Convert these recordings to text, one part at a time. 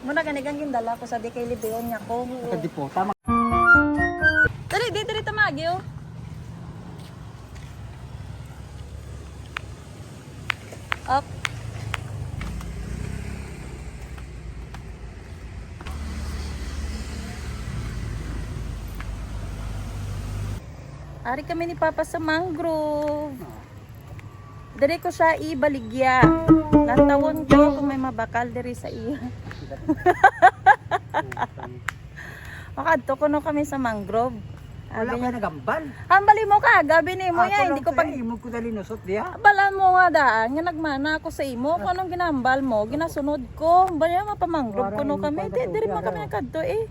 Muna ganigang gindala ko sa di kay Libeon niya ko. Kadi po, tama. Dali tamagyo. Up. Ari kami ni Papa sa mangrove. Dari ko siya ibaligya. Lantawon ko kung may mabakal diri sa iya. Makadto ko no kami sa mangrove. Wala ka nagambal. Hambali mo ka, gabi ni mo ya, hindi ko pag Imo ko dali nusot diya. balan mo nga daan, nga nagmana ako sa imo, kung anong ginambal mo, ginasunod ko. Bali mapamangrove ko no kami, diri man kami nakadto eh.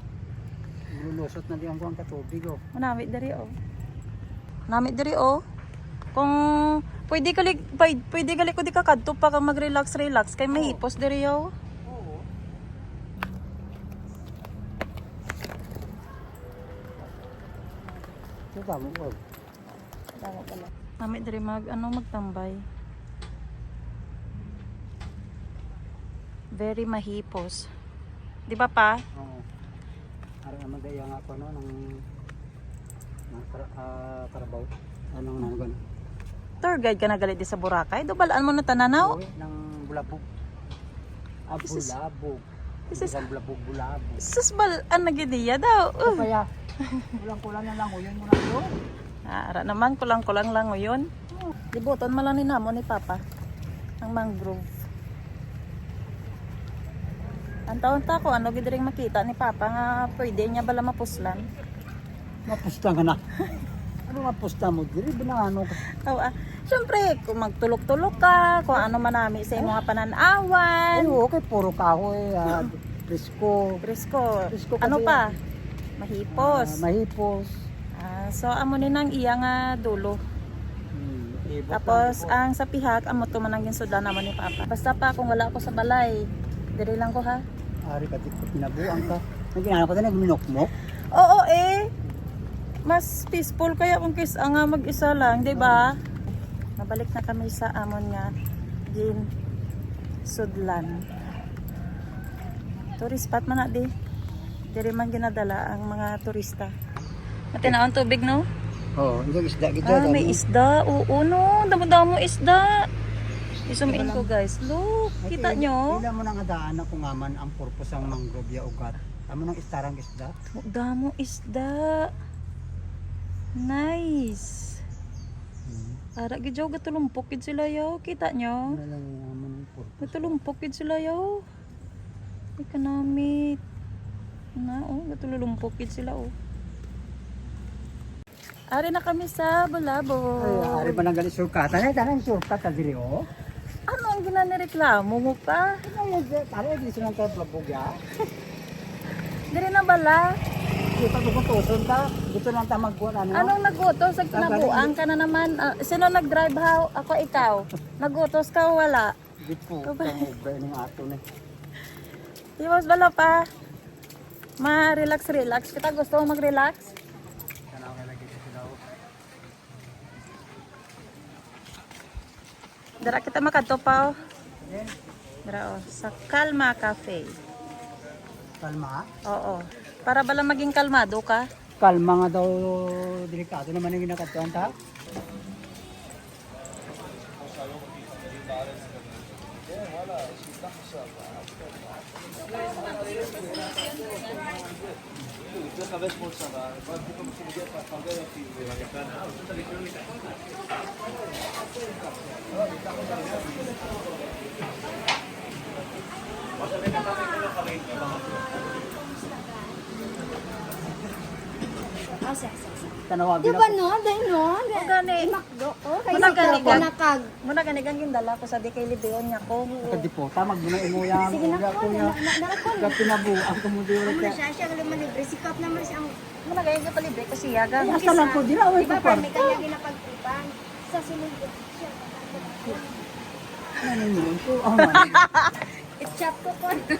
Lulusot na diyan ko ang katubig oh. Manamit diri oh. Namit diri oh. Kung pwede gali ko di ka kadto pa kang mag-relax kay mahipos diri oh. Ito tamo ko. Tama pala. Namit diri magtambay. Very mahipos. Di ba pa? Oo. Ara naman daya nga ako no ng Karabaw. Anong nanagon? Tour guide ka na galit di sa Boracay. Dubalaan mo na tananaw. Ng Bulabog. Bulabog. This is- Bulabog. Sus balaan na gidiya daw. Kaya kulang-kulang na lang o yun muna yun. Ara naman kulang-kulang lang o yun. Dibuton mo lang ni namo ni Papa. Ang mangrove. Ang taon ta ko ano gidiring makita ni Papa nga pwede niya bala mapuslan. Mapusta ka na. Ano mapusta mo? Dili ba na ano? Siyempre, kung magtulog-tulog ka, kung ano manami sa imong pananawan. Ay, okay, puro kahoy. Presko. Presko. Presko Ano kasi pa? Mahipos. Mahipos. So, amo ni nang iya nga dulo. Ibot Tapos, lang, ang sa pihak, amo to man ang ginsudlan naman ni Papa. Basta pa, kung wala ako sa balay, diri lang ko ha. Ari ka dito, pinabuang ka. Nagkinano ka na, nagminokmok. Oo eh. Mas peaceful kaya kung nga mag-isa lang, di ba? Mabalik na kami sa amon nga gin sudlan. Tourist spot man na di. Diri man ginadala ang mga turista. Matinaon tubig no? Oo, hindi isda gitu. May isda. Oo no, damo-damo isda. Isumin ko guys. Look, kita nyo? Ila mo nang adaan ako nga man ang purpose ang mangrove ya ugat. Amo nang istarang isda. Damo isda. Nice. Ara gidyo gatulumpok gid sila yaw. Kita nyo? Ano lang yung amon purpose. Gatulumpok gid sila yaw. Economic. Na oh, gatulumpok gid sila oh. Ari na kami sa Bulabo. Ay, ari ba nang gali surkata? Ay, tanang surkata diri oh. Ano ang ginanireklamo mo pa? Ay, tara dito lang tayo blabog ya. Diri na bala. Kita bukutoson ka. Dito lang ta magkuan ano. Anong nagutos? Sa kinabuang ka na naman. Sino nag-drive how? Ako ikaw. Nagutos ka o wala? Di po, kamubay ng ato na. Iwas bala pa. Ma-relax. Kita gusto mo mag-relax? Tanaw ka lagi dito daw. Dara kita makadto pa oh. Dara oh, sa Kalma Cafe. Kalma. Oo. Para bala maging kalmado ka. Kalma nga daw, delikado naman yung ginakatuan ta. Tanawagin Di ba ako. no? Dahil no? O gani. Makdo. Oh, kaya Muna sa gani ka. nakag. Muna ganigang gindala ko sa di kay Libeon niya ko. Kadi po, tamag mo na imuyang. Sige na ko. Nakakon. Kapinabuang kumudiwala Amo ka. na siya naman libre. Sikap naman siya. Muna ganyan ka palibre kasi yaga. Asa lang po, di na away Di ko ba par. may kanya ginapagtripan? Sa sunod siya. Ano yun? So, oh man. I-chat ko ko. Hindi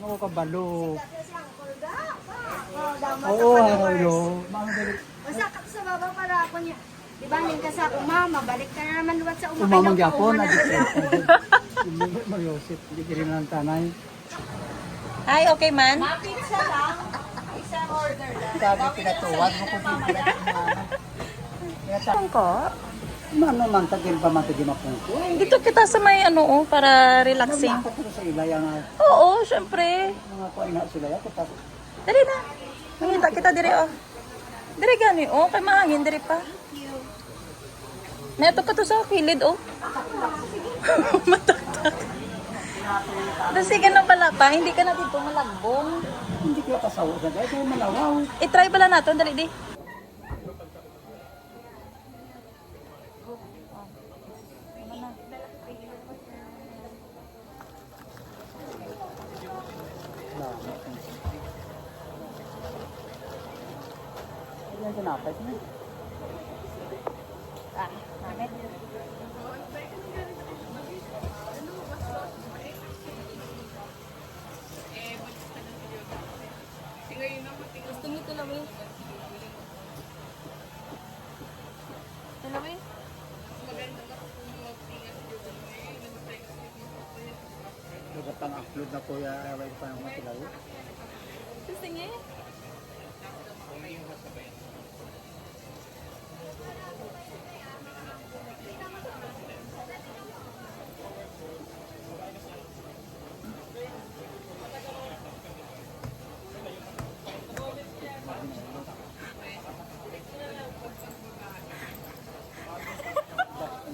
mo ko kabalo. Oh, damat Oo, sa ano followers. yun. Mga dali. Basta ka sa baba para ako niya. Di ba, ka sa umama, balik ka na naman luwat sa umama. Umamang Kailan ka yapon, umana nagit na Mag-Yosip, hindi rin lang tanay. Ay, okay man? Pizza lang. Isang order lang. Sabi pinatuwag mo kung pinatuwag. Kaya sa Saan ko? ano man, tagil pa man, tagil mapungko. Dito kita sa may ano, oh, para relaxing. Ako sa ilaya nga, Oo, syempre. mga ko ina sila. Kita, Dali na. Mangita kita dire, oh. Dire gani, oh. Kay mahangin, dire pa. Neto pa to sa kilid, oh. Mataktak. Kasi ka na pala pa, hindi ka na dito malagbong. hindi ko kasawa sa dahil kaya malawaw. I-try pala natin, dali di. Yan sinapay niya. Ah, namin. Gusto mo tilawin? Tilawin? Dapat pang upload na kuya, away ko pa ng mga tilaw. Gusto niya?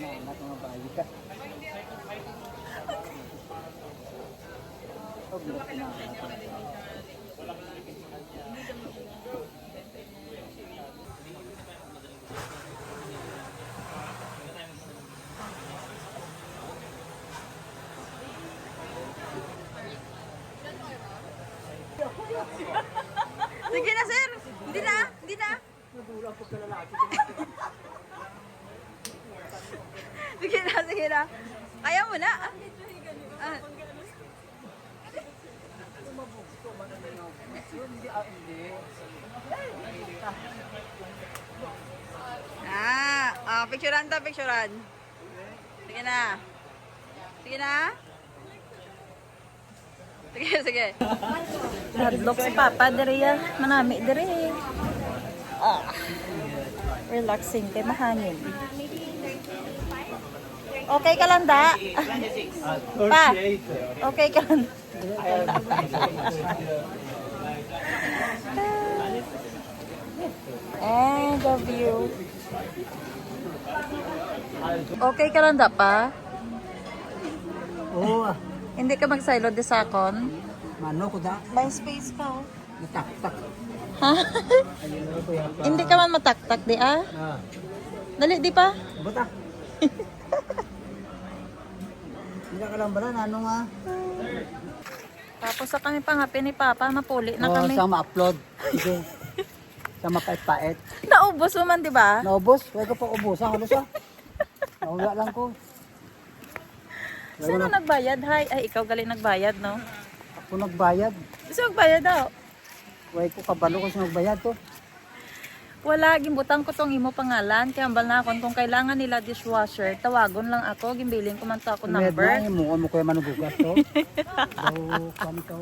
Anak mga bayi ka. Sige na, sir! Hindi na! Hindi na! Sige na, sige na. Kaya mo na. Ah. Picturean ta, picturean. Sige na. Sige na. Sige, sige. Hadlock si Papa, diri ya. Manami, diri. Ah. Relaxing, kay mahangin. Okay ka lang, da? Pa, okay ka lang. And the view. Okay ka lang, da, pa? Oo, Hindi ka mag-silo de sakon? mano ko da. May space ka, oh. Nataktak. Ha? Hindi ka man mataktak, di ah? Ah, Dali, di pa? bata. Hindi ka lang bala, ano nga? Tapos sa kami pangapi ni Papa, mapuli na Oo, kami. sa ma-upload. Sige. Sa mapait-pait. Naubos mo man, di ba? Naubos, huwag ko pa ubusan. Ano siya? Naula lang ko. Sino nagbayad? Hay, ay ikaw galing nagbayad, no? Ako nagbayad. Gusto magbayad daw. Huwag ko kabalo ko sa nagbayad to. Wala, gimbutang ko tong imo pangalan. Kaya ambal na akon, kung kailangan nila dishwasher, tawagon lang ako, gimbiling ko man to ako number. Med na, mo ko yung manugugas to. So, kami to.